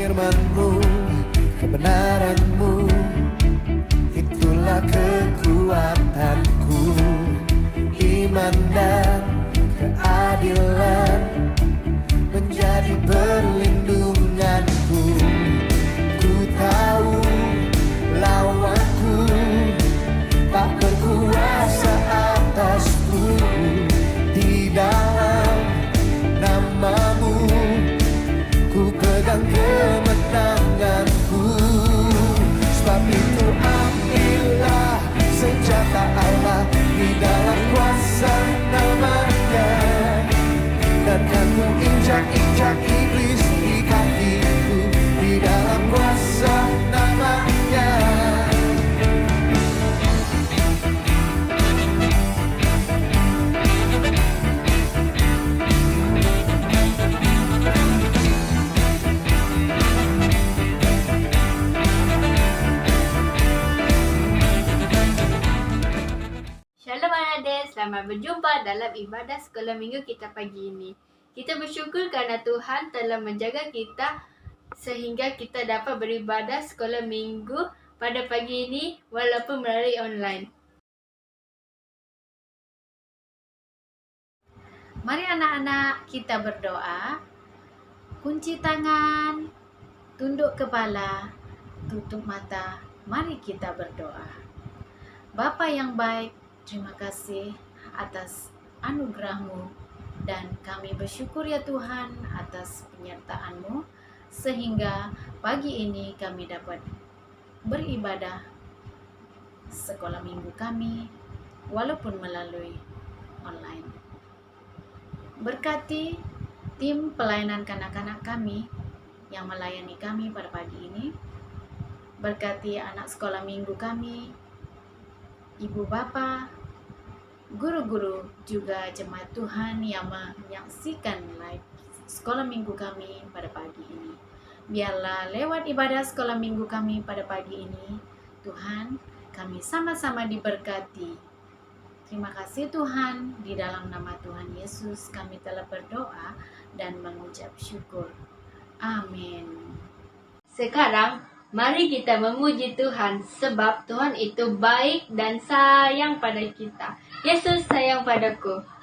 firman-Mu, kebenaran-Mu, itulah kekuatanku. Iman dan keadilan menjadi perlindunganku. Ku tahu lawanku tak berkuasa atasku. Di dalam nama-Mu ku pegang kemenanganku. Sebab itu ambillah senjata Allah di dalam kuasa nama-Nya, dan kan ku injak-injak iblis di kakiku di dalam kuasa nama-Nya. Shalom adik, selamat berjumpa dalam ibadah sekolah minggu kita pagi ini. Kita bersyukur kerana Tuhan telah menjaga kita sehingga kita dapat beribadah sekolah minggu pada pagi ini walaupun melalui online. Mari anak-anak kita berdoa. Kunci tangan, tunduk kepala, tutup mata. Mari kita berdoa. Bapa yang baik, terima kasih atas anugerah-Mu, dan kami bersyukur ya Tuhan atas penyertaan-Mu sehingga pagi ini kami dapat beribadah sekolah minggu kami walaupun melalui online. Berkati tim pelayanan kanak-kanak kami yang melayani kami pada pagi ini. Berkati anak sekolah minggu kami, ibu bapa, guru-guru, juga jemaat Tuhan yang menyaksikan live sekolah minggu kami pada pagi ini. Biarlah lewat ibadah sekolah minggu kami pada pagi ini, Tuhan, kami sama-sama diberkati. Terima kasih Tuhan, di dalam nama Tuhan Yesus kami telah berdoa dan mengucap syukur. Amin. Sekarang, mari kita memuji Tuhan sebab Tuhan itu baik dan sayang pada kita. Yesus sayang padaku. Yesus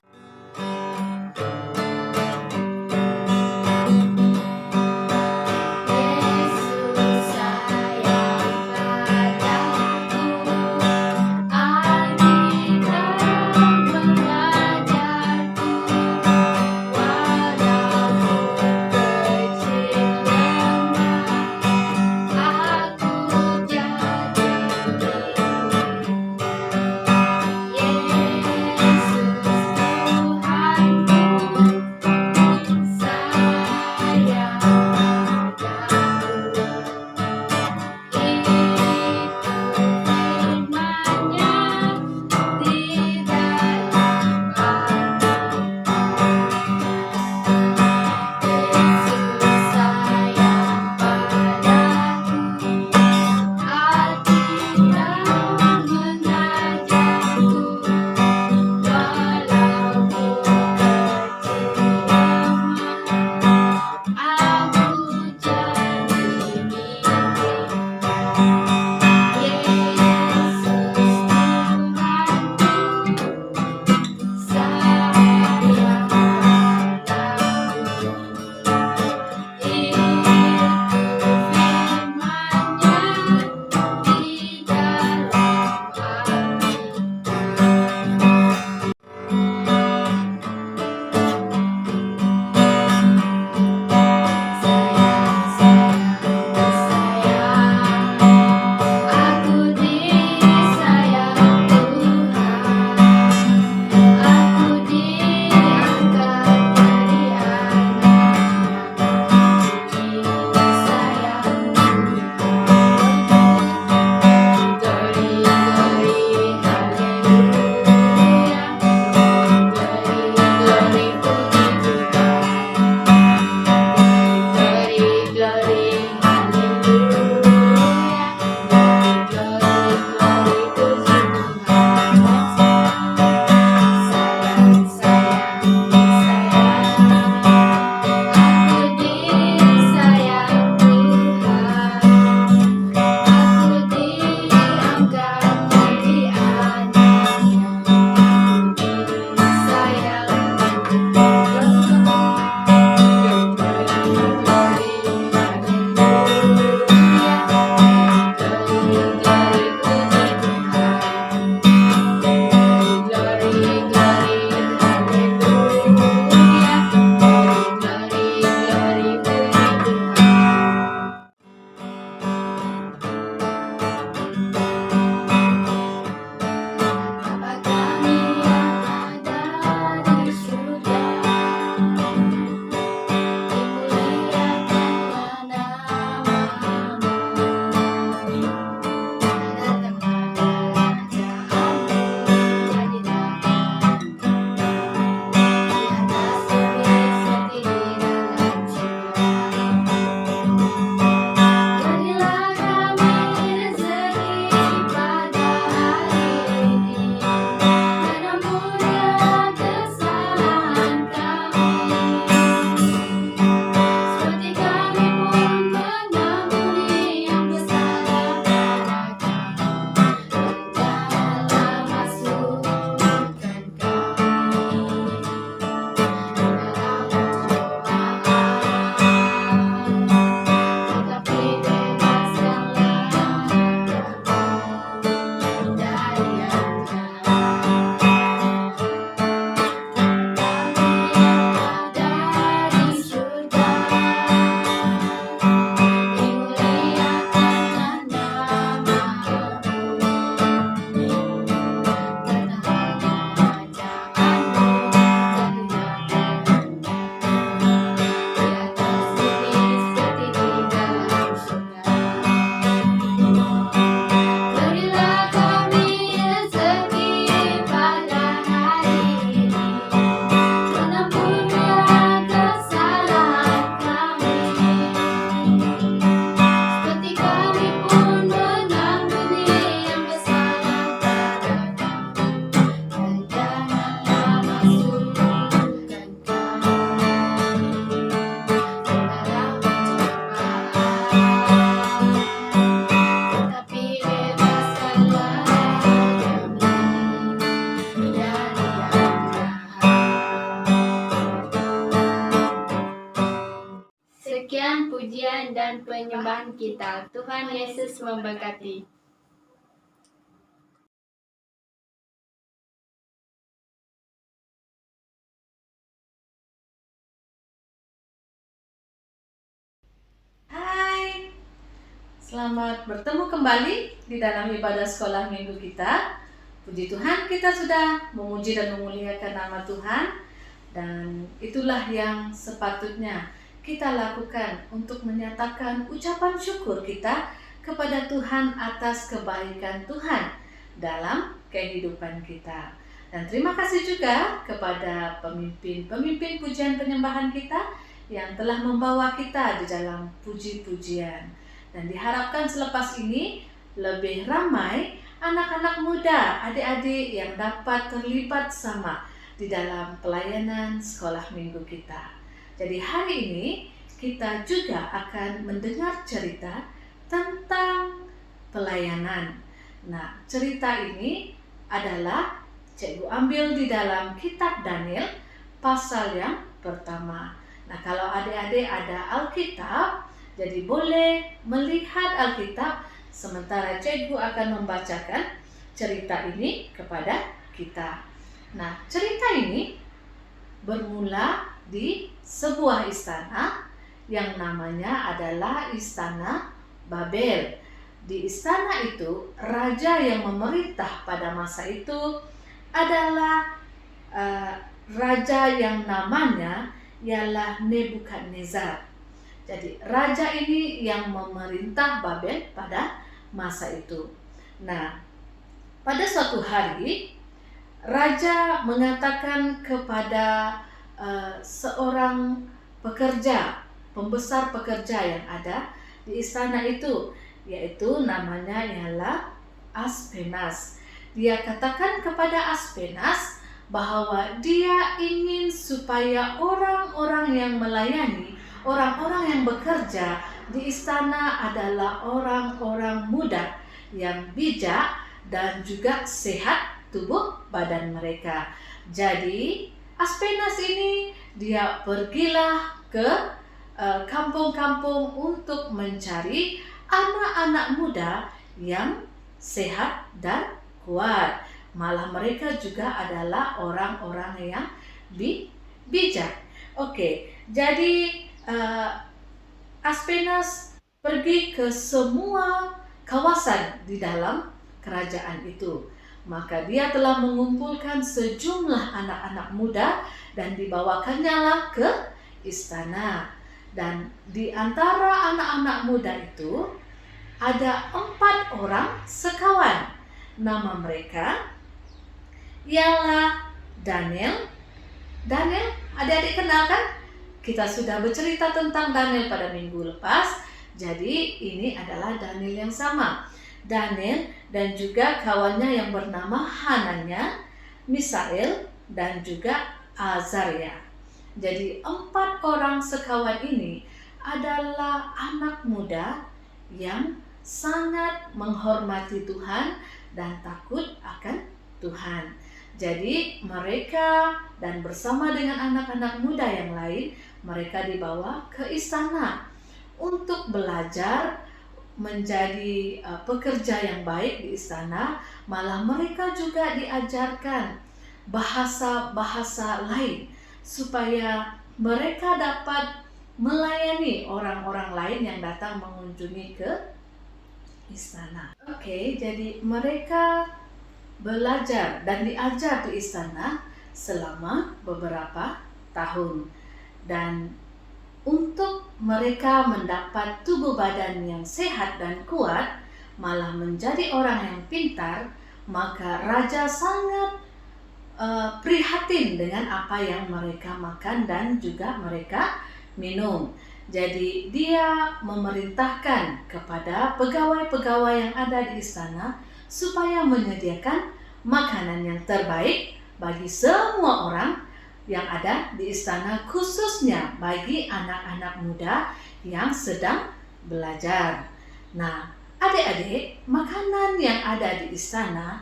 pujian dan penyembahan kita. Tuhan Yesus memberkati. Hai, selamat bertemu kembali di dalam ibadah sekolah minggu kita. Puji Tuhan, kita sudah memuji dan memuliakan nama Tuhan, dan itulah yang sepatutnya kita lakukan untuk menyatakan ucapan syukur kita kepada Tuhan atas kebaikan Tuhan dalam kehidupan kita. Dan terima kasih juga kepada pemimpin pujian penyembahan kita yang telah membawa kita di dalam puji-pujian. Dan diharapkan selepas ini lebih ramai anak-anak muda, adik-adik yang dapat terlibat sama di dalam pelayanan sekolah minggu kita. Jadi hari ini kita juga akan mendengar cerita tentang pelayanan. Nah, cerita ini adalah cikgu ambil di dalam kitab Daniel pasal yang pertama. Nah, kalau adik-adik ada Alkitab, jadi boleh melihat Alkitab sementara cikgu akan membacakan cerita ini kepada kita. Nah, cerita ini bermula di sebuah istana yang namanya adalah Istana Babel. Di istana itu, raja yang memerintah pada masa itu adalah raja yang namanya ialah Nebukadnezar. Jadi raja ini yang memerintah Babel pada masa itu. Nah, pada suatu hari raja mengatakan kepada seorang pembesar pekerja yang ada di istana itu, yaitu namanya ialah Aspenas. Dia katakan kepada Aspenas bahwa dia ingin supaya orang-orang yang melayani, orang-orang yang bekerja di istana adalah orang-orang muda yang bijak dan juga sehat tubuh badan mereka. Jadi Aspenas ini dia pergilah ke kampung-kampung untuk mencari anak-anak muda yang sehat dan kuat. Malah mereka juga adalah orang-orang yang bijak. Oke, jadi Aspenas pergi ke semua kawasan di dalam kerajaan itu. Maka dia telah mengumpulkan sejumlah anak-anak muda dan dibawakannya lah ke istana. Dan di antara anak-anak muda itu ada 4 orang sekawan. Nama mereka ialah Daniel. Daniel, adik-adik kenal kan? Kita sudah bercerita tentang Daniel pada minggu lepas. Jadi ini adalah Daniel yang sama. Daniel dan juga kawannya yang bernama Hananya, Misael, dan juga Azaria. Jadi 4 orang sekawan ini adalah anak muda yang sangat menghormati Tuhan dan takut akan Tuhan. Jadi mereka dan bersama dengan anak-anak muda yang lain, mereka dibawa ke istana untuk belajar menjadi pekerja yang baik di istana. Malah mereka juga diajarkan bahasa-bahasa lain supaya mereka dapat melayani orang-orang lain yang datang mengunjungi ke istana. Oke, jadi mereka belajar dan diajar di istana selama beberapa tahun. Dan untuk mereka mendapat tubuh badan yang sehat dan kuat, malah menjadi orang yang pintar, maka raja sangat prihatin dengan apa yang mereka makan dan juga mereka minum. Jadi dia memerintahkan kepada pegawai-pegawai yang ada di istana supaya menyediakan makanan yang terbaik bagi semua orang yang ada di istana, khususnya bagi anak-anak muda yang sedang belajar. Nah, adik-adik, makanan yang ada di istana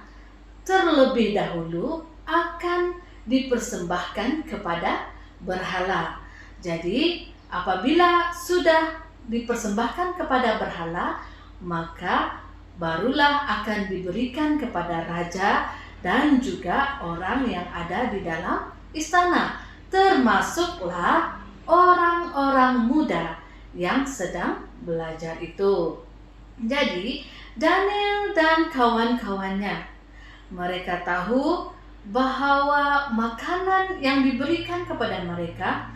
terlebih dahulu akan dipersembahkan kepada berhala. Jadi, apabila sudah dipersembahkan kepada berhala, maka barulah akan diberikan kepada raja dan juga orang yang ada di dalam istana, termasuklah orang-orang muda yang sedang belajar itu. Jadi Daniel dan kawan-kawannya, mereka tahu bahwa makanan yang diberikan kepada mereka,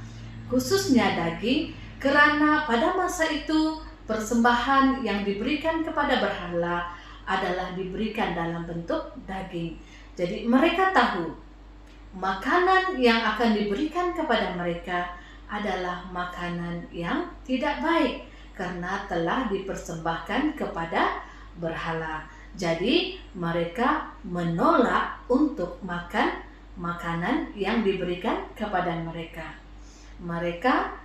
khususnya daging, karena pada masa itu persembahan yang diberikan kepada berhala adalah diberikan dalam bentuk daging. Jadi mereka tahu makanan yang akan diberikan kepada mereka adalah makanan yang tidak baik karena telah dipersembahkan kepada berhala. Jadi mereka menolak untuk makan makanan yang diberikan kepada mereka. Mereka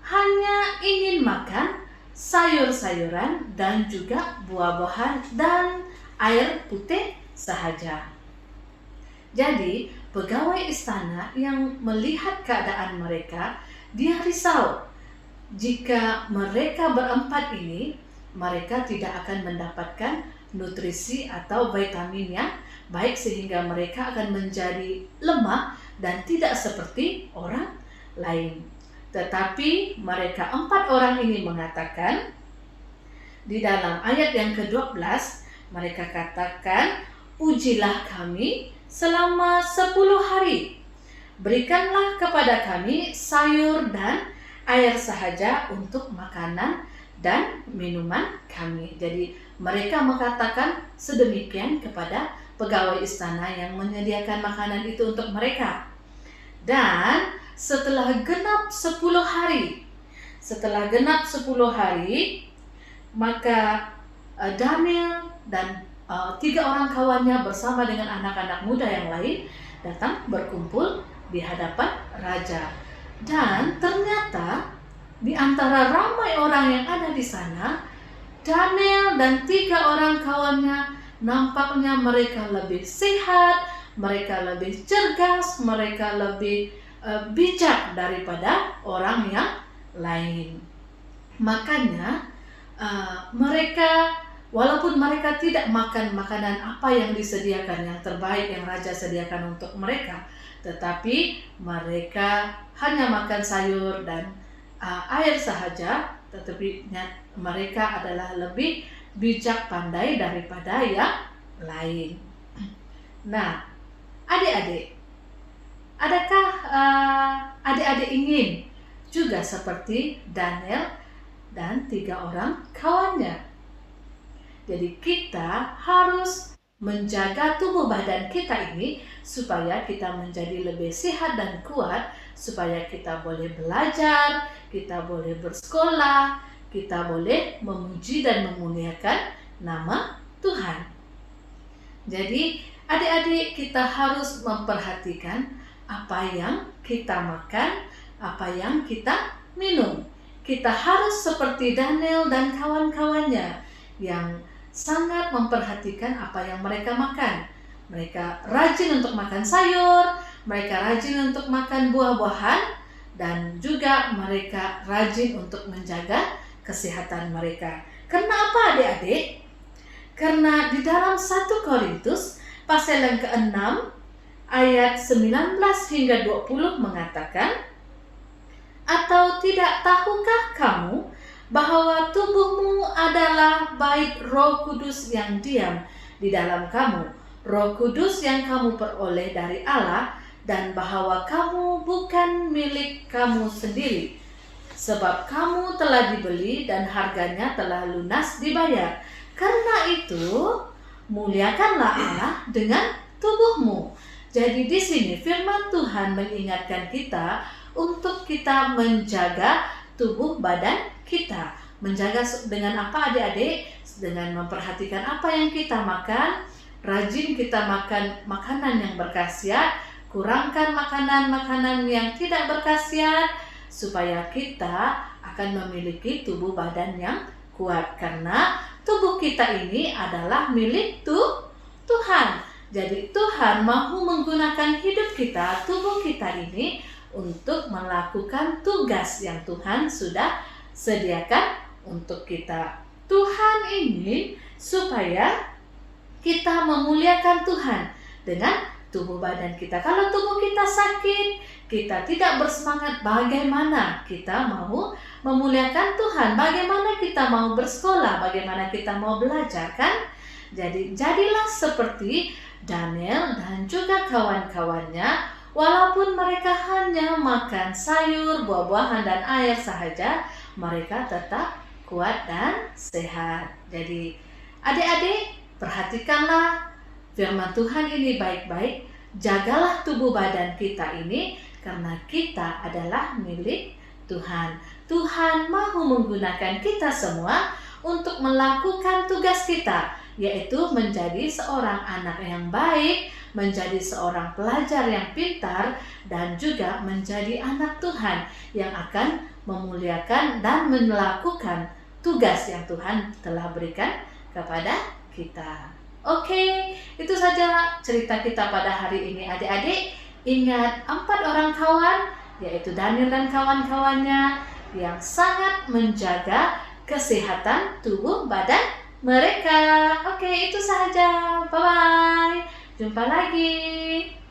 hanya ingin makan sayur-sayuran dan juga buah-buahan dan air putih sahaja. Jadi pegawai istana yang melihat keadaan mereka, dia risau. Jika mereka berempat ini, mereka tidak akan mendapatkan nutrisi atau vitamin yang baik sehingga mereka akan menjadi lemah dan tidak seperti orang lain. Tetapi mereka 4 orang ini mengatakan, di dalam ayat yang ke-12 mereka katakan, ujilah kami selama 10 hari. Berikanlah kepada kami sayur dan air sahaja untuk makanan dan minuman kami. Jadi mereka mengatakan sedemikian kepada pegawai istana yang menyediakan makanan itu untuk mereka. Dan setelah genap 10 hari, maka Daniel dan 3 orang kawannya bersama dengan anak-anak muda yang lain datang berkumpul di hadapan raja. Dan ternyata di antara ramai orang yang ada di sana, Daniel dan 3 orang kawannya nampaknya mereka lebih sehat, mereka lebih cergas, mereka lebih bijak daripada orang yang lain. Makanya mereka, walaupun mereka tidak makan makanan apa yang disediakan, yang terbaik yang raja sediakan untuk mereka, tetapi mereka hanya makan sayur dan air sahaja, tetapi mereka adalah lebih bijak pandai daripada yang lain. Nah, adik-adik, adakah adik-adik ingin juga seperti Daniel dan 3 orang kawannya? Jadi kita harus menjaga tubuh badan kita ini supaya kita menjadi lebih sehat dan kuat, supaya kita boleh belajar, kita boleh bersekolah, kita boleh memuji dan memuliakan nama Tuhan. Jadi adik-adik, kita harus memperhatikan apa yang kita makan, apa yang kita minum. Kita harus seperti Daniel dan kawan-kawannya yang sangat memperhatikan apa yang mereka makan. Mereka rajin untuk makan sayur, mereka rajin untuk makan buah-buahan, dan juga mereka rajin untuk menjaga kesehatan mereka. Karena apa adik-adik? Karena di dalam 1 Korintus pasal yang ke-6 ayat 19 hingga 20 mengatakan, atau tidak tahukah kamu bahwa tubuhmu adalah bait Roh Kudus yang diam di dalam kamu, Roh Kudus yang kamu peroleh dari Allah, dan bahwa kamu bukan milik kamu sendiri, sebab kamu telah dibeli dan harganya telah lunas dibayar. Karena itu, muliakanlah Allah dengan tubuhmu. Jadi di sini firman Tuhan mengingatkan kita untuk kita menjaga tubuh badan kita. Menjaga dengan apa adik-adik? Dengan memperhatikan apa yang kita makan, rajin kita makan makanan yang berkhasiat, kurangkan makanan-makanan yang tidak berkhasiat, supaya kita akan memiliki tubuh badan yang kuat. Karena tubuh kita ini adalah milik Tuhan. Jadi Tuhan mahu menggunakan hidup kita, tubuh kita ini, untuk melakukan tugas yang Tuhan sudah sediakan untuk kita. Tuhan ingin supaya kita memuliakan Tuhan dengan tubuh badan kita. Kalau tubuh kita sakit, kita tidak bersemangat, bagaimana kita mau memuliakan Tuhan? Bagaimana kita mau bersekolah? Bagaimana kita mau belajar, kan? Jadi jadilah seperti Daniel dan juga kawan-kawannya, walaupun mereka hanya makan sayur, buah-buahan, dan air saja, mereka tetap kuat dan sehat. Jadi adik-adik, perhatikanlah firman Tuhan ini baik-baik. Jagalah tubuh badan kita ini, karena kita adalah milik Tuhan. Tuhan mau menggunakan kita semua untuk melakukan tugas kita, yaitu menjadi seorang anak yang baik, menjadi seorang pelajar yang pintar, dan juga menjadi anak Tuhan yang akan memuliakan dan melakukan tugas yang Tuhan telah berikan kepada kita. Oke, itu saja cerita kita pada hari ini, adik-adik. Ingat 4 orang kawan, yaitu Daniel dan kawan-kawannya, yang sangat menjaga kesehatan tubuh badan mereka. Oke, itu saja. Bye-bye. Jumpa lagi.